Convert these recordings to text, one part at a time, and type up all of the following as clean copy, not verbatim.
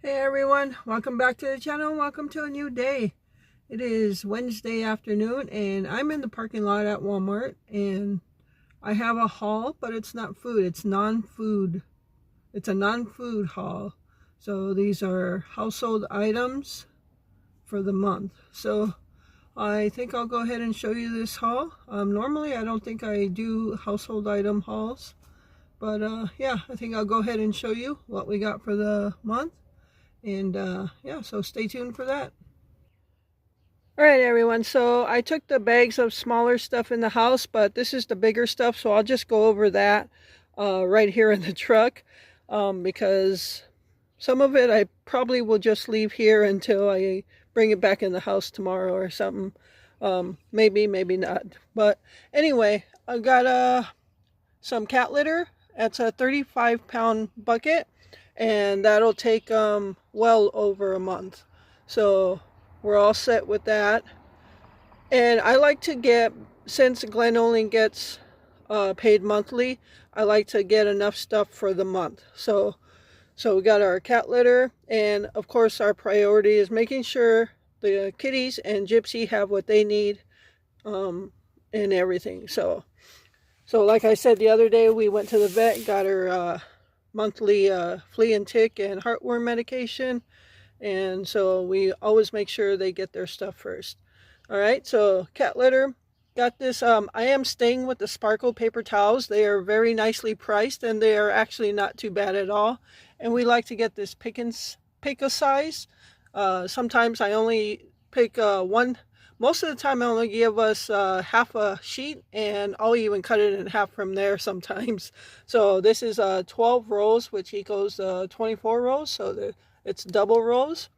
Hey everyone, welcome back to the channel. Welcome to a new day. It is Wednesday afternoon and I'm in the parking lot at Walmart and I have a haul, but it's not food, it's non-food. It's a non-food haul. So these are household items for the month. So I think I'll go ahead and show you this haul. Normally I don't think I do household item hauls, but yeah, I think I'll go ahead and show you what we got for the month. And yeah, so stay tuned for that. All right, everyone. So I took the bags of smaller stuff in the house, but this is the bigger stuff. So I'll just go over that right here in the truck because some of it I probably will just leave here until I bring it back in the house tomorrow or something. Maybe, maybe not. But anyway, I got some cat litter. That's a 35-pound bucket. And that'll take well over a month. So we're all set with that. And I like to get, since Glenn only gets paid monthly, I like to get enough stuff for the month. So we got our cat litter, and of course our priority is making sure the kitties and Gypsy have what they need and everything. So like I said the other day, we went to the vet, got her monthly flea and tick and heartworm medication, and so we always make sure they get their stuff first. All right, so cat litter, got this. I am staying with the sparkle paper towels. They are very nicely priced and they are actually not too bad at all, and we like to get this pick a size. Sometimes I only pick one. Most of the time I only give us half a sheet, and I'll even cut it in half from there sometimes. So this is 12 rolls, which equals 24 rolls, so it's double rolls.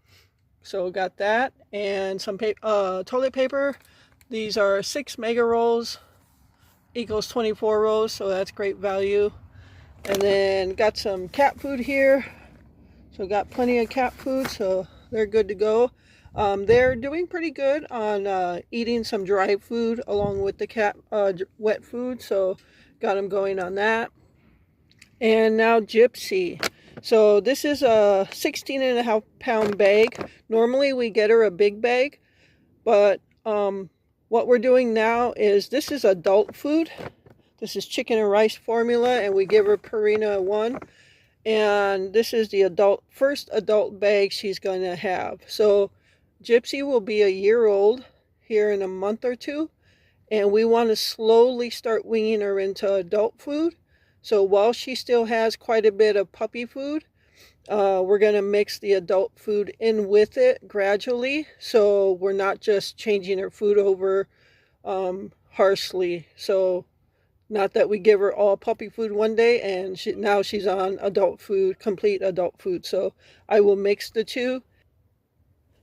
So got that, and some toilet paper. These are 6 mega rolls, equals 24 rolls, so that's great value. And then got some cat food here. So got plenty of cat food, so they're good to go. They're doing pretty good on eating some dry food along with the cat wet food, so got them going on that. And now Gypsy. So this is a 16.5-pound bag. Normally we get her a big bag, but what we're doing now is this is adult food. This is chicken and rice formula, and we give her Purina 1. And this is the first adult bag she's going to have. So Gypsy will be a year old here in a month or two, and we want to slowly start weaning her into adult food. So while she still has quite a bit of puppy food, we're going to mix the adult food in with it gradually, so we're not just changing her food over harshly. So not that we give her all puppy food one day and now she's on adult food, complete adult food. So I will mix the two.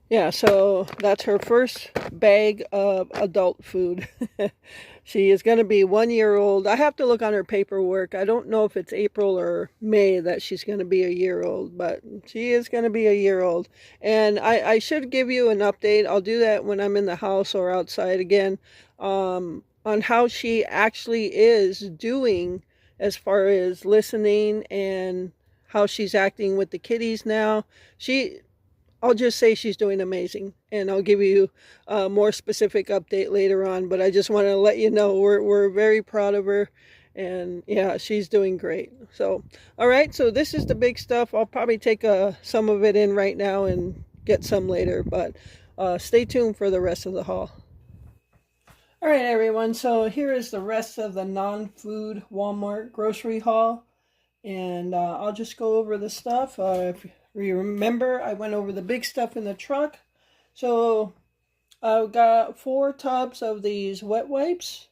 Yeah, so that's her first bag of adult food. She is going to be 1 year old. I have to look on her paperwork. I don't know if it's April or May that she's going to be a year old, but she is going to be a year old. And I should give you an update. I'll do that when I'm in the house or outside again, on how she actually is doing as far as listening and how she's acting with the kitties now. I'll just say she's doing amazing, and I'll give you a more specific update later on, but I just want to let you know we're very proud of her, and yeah, she's doing great. So, all right, so this is the big stuff. I'll probably take some of it in right now and get some later, but stay tuned for the rest of the haul. All right, everyone, so here is the rest of the non-food Walmart grocery haul, and I'll just go over the stuff. If you remember, I went over the big stuff in the truck. So I've got 4 tubs of these wet wipes.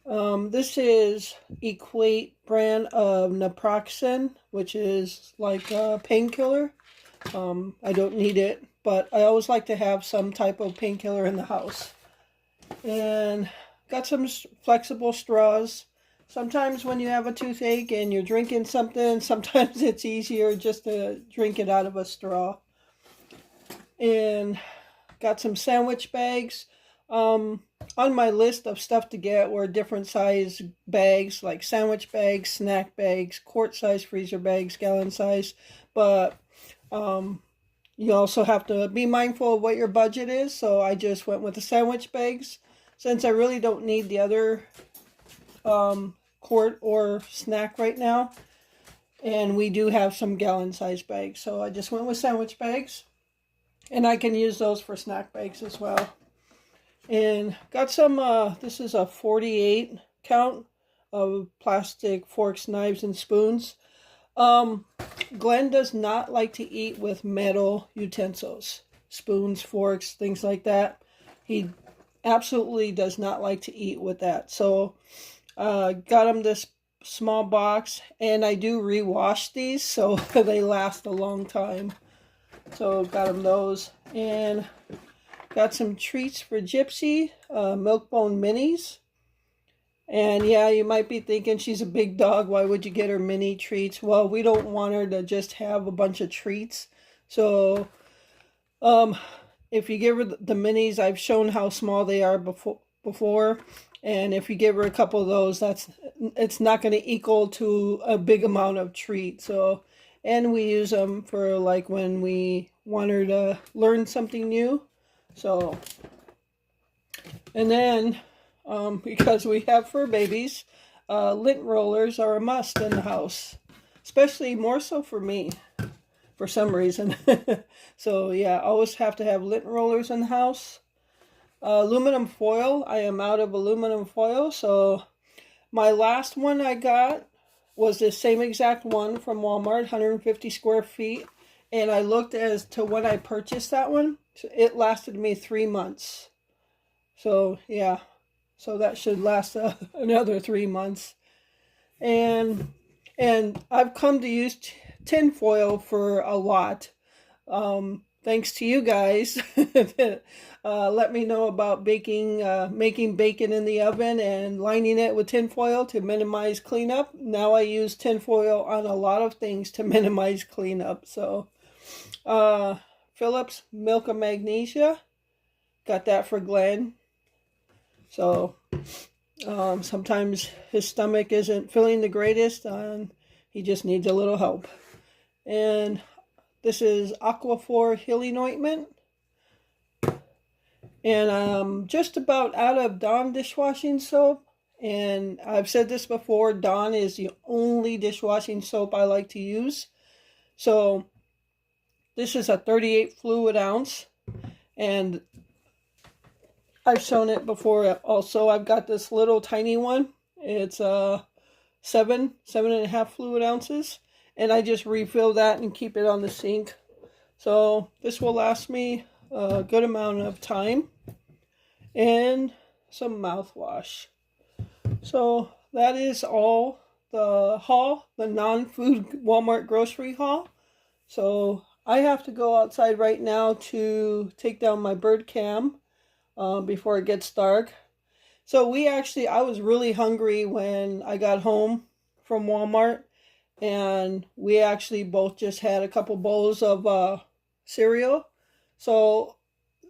This is Equate brand of naproxen, which is like a painkiller. I don't need it, but I always like to have some type of painkiller in the house. And got some flexible straws. Sometimes when you have a toothache and you're drinking something, sometimes it's easier just to drink it out of a straw. And got some sandwich bags. on my list of stuff to get were different size bags, like sandwich bags, snack bags, quart size freezer bags, gallon size. But you also have to be mindful of what your budget is. So I just went with the sandwich bags since I really don't need the other quart or snack right now. And we do have some gallon size bags. So I just went with sandwich bags. And I can use those for snack bags as well. And got some, this is a 48 count of plastic forks, knives, and spoons. Glenn does not like to eat with metal utensils. Spoons, forks, things like that. He absolutely does not like to eat with that. So, got him this small box, and I do rewash these so they last a long time. So got him those, and got some treats for Gypsy, Milk-Bone minis. And yeah, you might be thinking she's a big dog, why would you get her mini treats? Well, we don't want her to just have a bunch of treats. So if you give her the minis, I've shown how small they are before. And if you give her a couple of those, it's not going to equal to a big amount of treats. So, and we use them for like when we want her to learn something new. So, and then because we have fur babies, lint rollers are a must in the house, especially more so for me for some reason. So yeah, always have to have lint rollers in the house. Aluminum foil. I am out of aluminum foil, so my last one I got was the same exact one from Walmart, 150 square feet, and I looked as to when I purchased that one. It lasted me 3 months. So yeah, so that should last another 3 months. And I've come to use tin foil for a lot. Thanks to you guys. Let me know about making bacon in the oven and lining it with tin foil to minimize cleanup. Now I use tin foil on a lot of things to minimize cleanup. So, Phillips Milk of Magnesia. Got that for Glenn. So, sometimes his stomach isn't feeling the greatest and he just needs a little help. And this is Aquaphor Healing Ointment. And I'm just about out of Dawn dishwashing soap. And I've said this before, Dawn is the only dishwashing soap I like to use. So this is a 38 fluid ounce. And I've shown it before also. I've got this little tiny one. It's 7.5 fluid ounces. And I just refill that and keep it on the sink. So this will last me a good amount of time. And some mouthwash. So that is all the haul, the non-food Walmart grocery haul. So I have to go outside right now to take down my bird cam before it gets dark. So I was really hungry when I got home from Walmart. And we actually both just had a couple bowls of cereal. So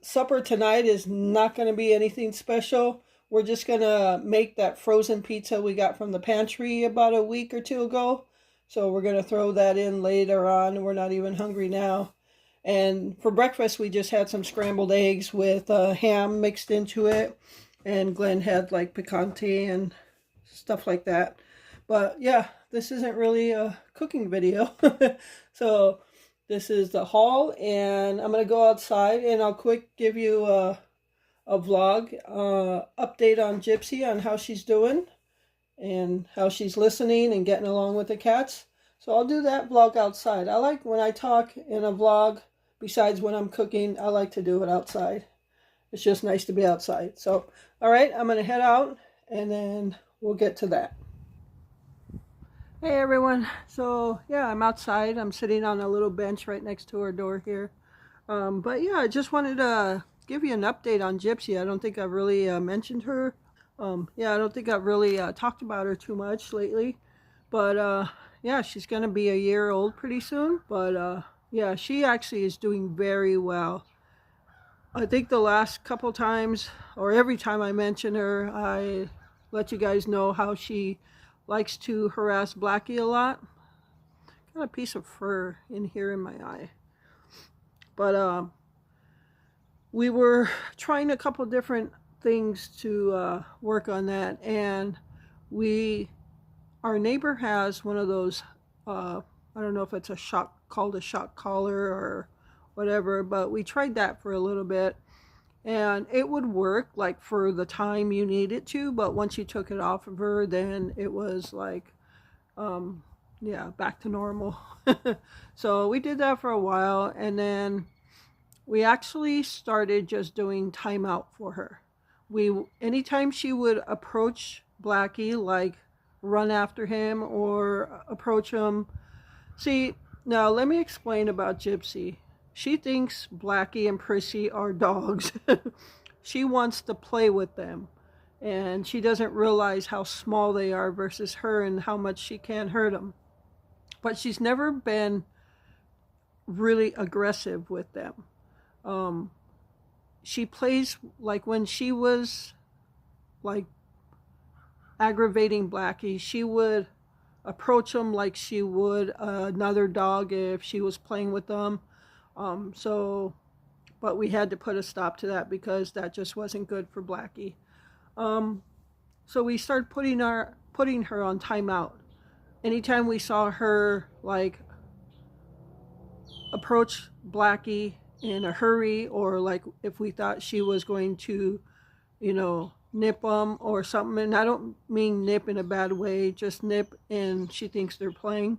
supper tonight is not going to be anything special. We're just going to make that frozen pizza we got from the pantry about a week or two ago. So we're going to throw that in later on. We're not even hungry now. And for breakfast, we just had some scrambled eggs with ham mixed into it. And Glenn had like picante and stuff like that. But yeah, this isn't really a cooking video. So this is the haul, and I'm going to go outside and I'll quick give you a vlog update on Gypsy, on how she's doing and how she's listening and getting along with the cats. So I'll do that vlog outside. I like when I talk in a vlog, besides when I'm cooking, I like to do it outside. It's just nice to be outside. So, all right, I'm going to head out and then we'll get to that. Hey everyone, so yeah, I'm outside. I'm sitting on a little bench right next to our door here. But yeah, I just wanted to give you an update on Gypsy. I don't think I've really mentioned her. Yeah, I don't think I've really talked about her too much lately. But yeah, she's going to be a year old pretty soon. But yeah, she actually is doing very well. I think the last couple times, or every time I mention her, I let you guys know how she likes to harass Blackie a lot. Got a piece of fur in here in my eye. But we were trying a couple different things to work on that, and our neighbor has one of those, I don't know if it's called a shock collar or whatever, but we tried that for a little bit, and it would work like for the time you need it to, but once you took it off of her, then it was like, yeah, back to normal. So we did that for a while, and then we actually started just doing timeout for her. Anytime she would approach Blackie, like run after him or approach him. See, now let me explain about Gypsy. She thinks Blackie and Prissy are dogs. She wants to play with them, and she doesn't realize how small they are versus her and how much she can hurt them. But she's never been really aggressive with them. She plays like when she was like aggravating Blackie, she would approach him like she would another dog if she was playing with them. But we had to put a stop to that because that just wasn't good for Blackie. So we started putting her on timeout. Anytime we saw her like approach Blackie in a hurry, or like if we thought she was going to, nip them or something, and I don't mean nip in a bad way, just nip and she thinks they're playing,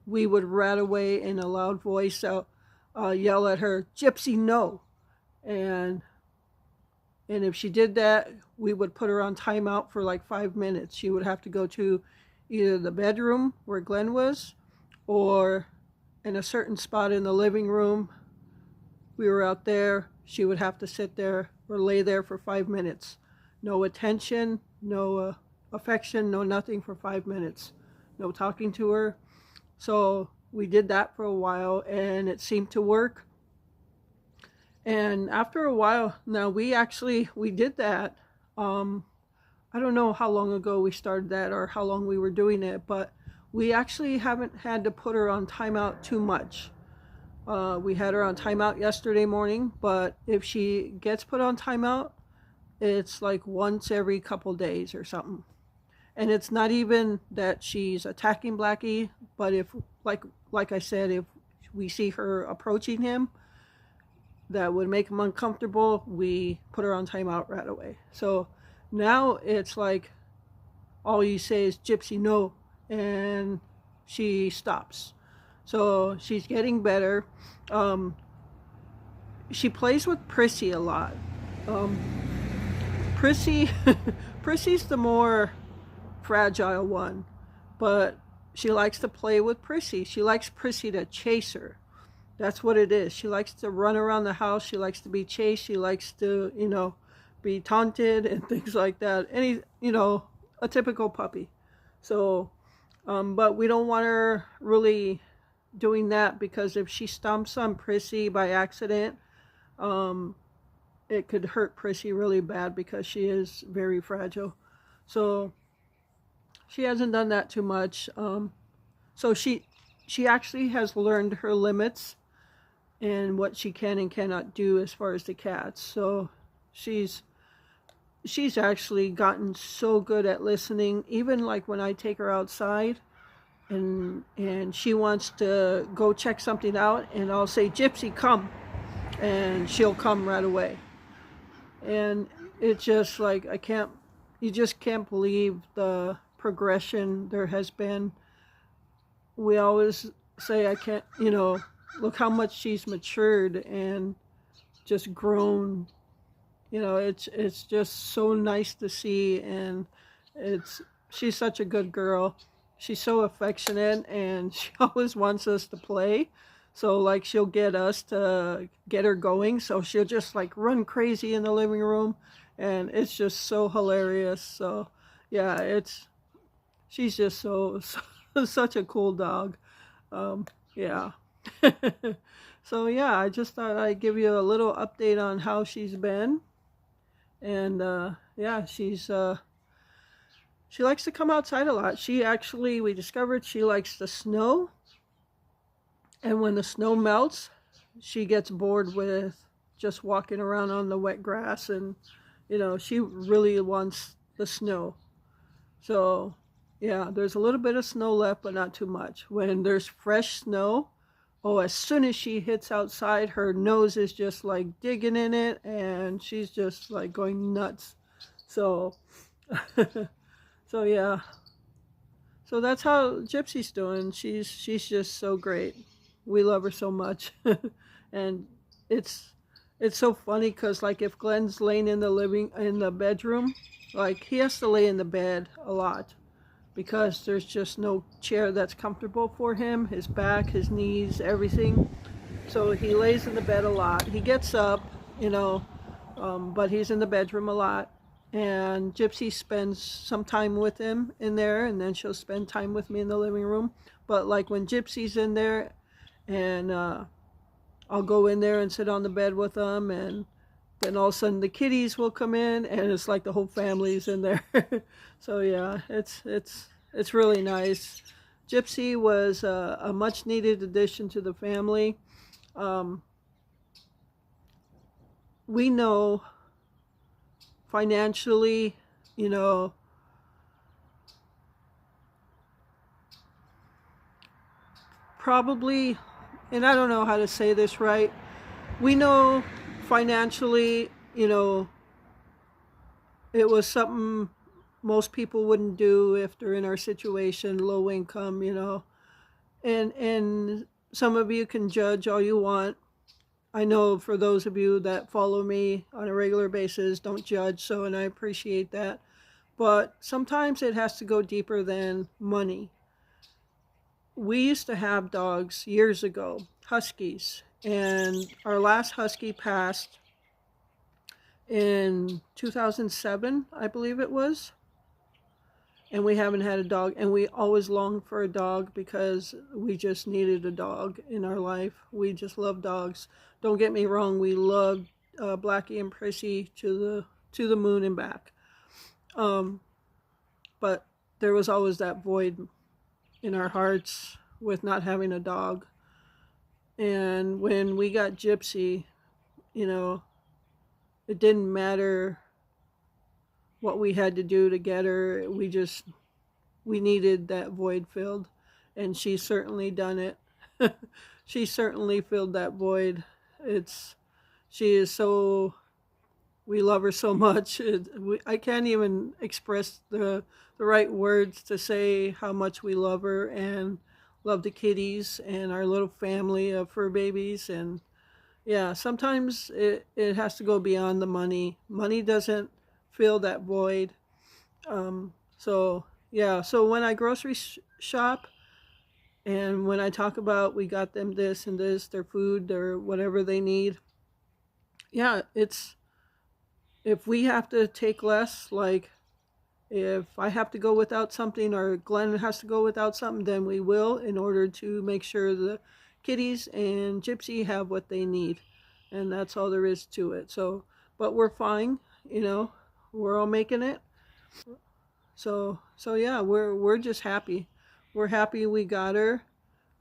we would rat away in a loud voice, yell at her, "Gypsy, no!" And if she did that, we would put her on timeout for like 5 minutes. She would have to go to either the bedroom where Glenn was, or in a certain spot in the living room. We were out there. She would have to sit there or lay there for 5 minutes. No attention, no affection, no nothing for 5 minutes. No talking to her. So we did that for a while, and it seemed to work. And after a while, now we did that. I don't know how long ago we started that or how long we were doing it, but we actually haven't had to put her on timeout too much. We had her on timeout yesterday morning, but if she gets put on timeout, it's like once every couple days or something. And it's not even that she's attacking Blackie, but if, like I said, if we see her approaching him, that would make him uncomfortable, we put her on timeout right away. So now it's like all you say is "Gypsy, no," and she stops. So she's getting better. She plays with Prissy a lot. Prissy's the more fragile one, but she likes to play with Prissy. She likes Prissy to chase her. That's what it is. She likes to run around the house. She likes to be chased. She likes to, be taunted and things like that. A typical puppy. So, but we don't want her really doing that, because if she stomps on Prissy by accident, it could hurt Prissy really bad because she is very fragile. So she hasn't done that too much. So she actually has learned her limits and what she can and cannot do as far as the cats. So she's actually gotten so good at listening, even like when I take her outside and she wants to go check something out, and I'll say, "Gypsy, come," and she'll come right away. And it's just like, you just can't believe the progression there has been. We always say, look how much she's matured and just grown. It's just so nice to see, and she's such a good girl. She's so affectionate, and she always wants us to play. So like she'll get us to get her going, so she'll just like run crazy in the living room, and it's just so hilarious. So yeah, she's just so such a cool dog. Yeah. So yeah, I just thought I'd give you a little update on how she's been. And yeah, she likes to come outside a lot. She actually, we discovered she likes the snow. And when the snow melts, she gets bored with just walking around on the wet grass. And, you know, she really wants the snow. So, yeah, there's a little bit of snow left, but not too much. When there's fresh snow, oh, as soon as she hits outside, her nose is just like digging in it, and she's just like going nuts. So, so yeah. So that's how Gypsy's doing. She's just so great. We love her so much. And it's it's so funny because like if Glenn's laying in the bedroom, like he has to lay in the bed a lot because there's just no chair that's comfortable for him. His back, his knees, everything. So he lays in the bed a lot. He gets up, you know, but he's in the bedroom a lot. And Gypsy spends some time with him in there, and then she'll spend time with me in the living room. But like when Gypsy's in there, and I'll go in there and sit on the bed with them, and then all of a sudden the kitties will come in, and it's like the whole family's in there. So yeah, it's really nice. Gypsy was a much needed addition to the family. We know financially, you know, probably, and I don't know how to say this right, we know financially, you know, it was something most people wouldn't do if they're in our situation, low income, you know. And some of you can judge all you want. I know for those of you that follow me on a regular basis, don't judge, so, and I appreciate that. But sometimes it has to go deeper than money. We used to have dogs years ago, huskies, and our last husky passed in 2007, I believe it was. And we haven't had a dog, and we always longed for a dog because we just needed a dog in our life. We just love dogs. Don't get me wrong, we loved Blackie and Prissy to the moon and back. But there was always that void in our hearts with not having a dog. And when we got Gypsy, you know, it didn't matter what we had to do to get her. We needed that void filled, and she's certainly done it. She certainly filled that void. She is so, we love her so much. I can't even express the right words to say how much we love her and love the kitties and our little family of fur babies. And yeah, sometimes it has to go beyond the money. Money doesn't fill that void. So yeah, so when I grocery shop, and when I talk about we got them this and this, their food, their whatever they need, yeah, it's, if we have to take less, like if I have to go without something or Glenn has to go without something, then we will, in order to make sure the kitties and Gypsy have what they need. And that's all there is to it. So, but we're fine, you know, we're all making it. So yeah, we're just happy. We're happy we got her.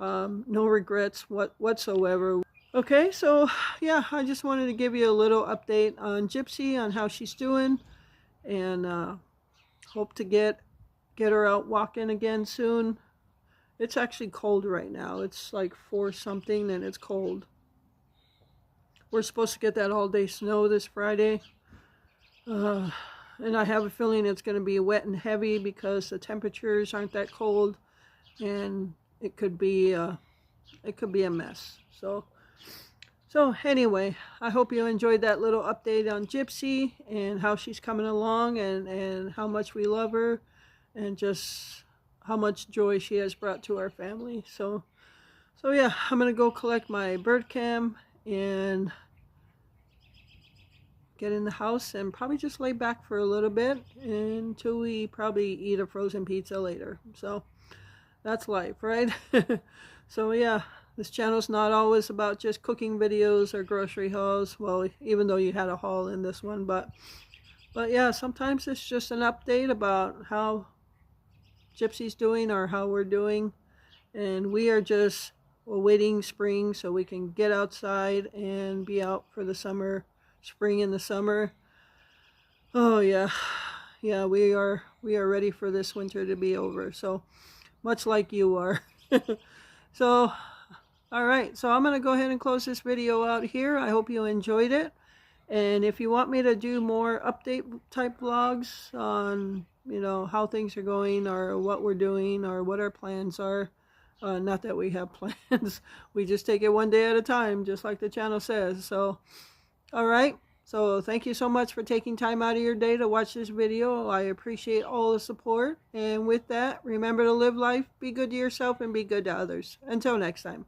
No regrets whatsoever. Okay, so yeah, I just wanted to give you a little update on Gypsy, on how she's doing, and hope to get her out walking again soon. It's actually cold right now. It's like 4 something and it's cold. We're supposed to get that all day snow this Friday. And I have a feeling it's going to be wet and heavy because the temperatures aren't that cold, and it could be a mess. So anyway, I hope you enjoyed that little update on Gypsy and how she's coming along, and how much we love her, and just how much joy she has brought to our family. So yeah, I'm going to go collect my bird cam and get in the house and probably just lay back for a little bit until we probably eat a frozen pizza later. So that's life, right? So yeah, This channel's not always about just cooking videos or grocery hauls. Well, even though you had a haul in this one, but yeah, sometimes it's just an update about how Gypsy's doing or how we're doing. And we are just awaiting spring so we can get outside and be out for the summer, spring in the summer. Oh yeah, we are ready for this winter to be over. So much like you are. So, all right. So I'm gonna go ahead and close this video out here. I hope you enjoyed it. And if you want me to do more update type vlogs on, you know, how things are going or what we're doing or what our plans are. Not that we have plans. We just take it one day at a time, just like the channel says. So, all right. So thank you so much for taking time out of your day to watch this video. I appreciate all the support. And with that, remember to live life, be good to yourself, and be good to others. Until next time.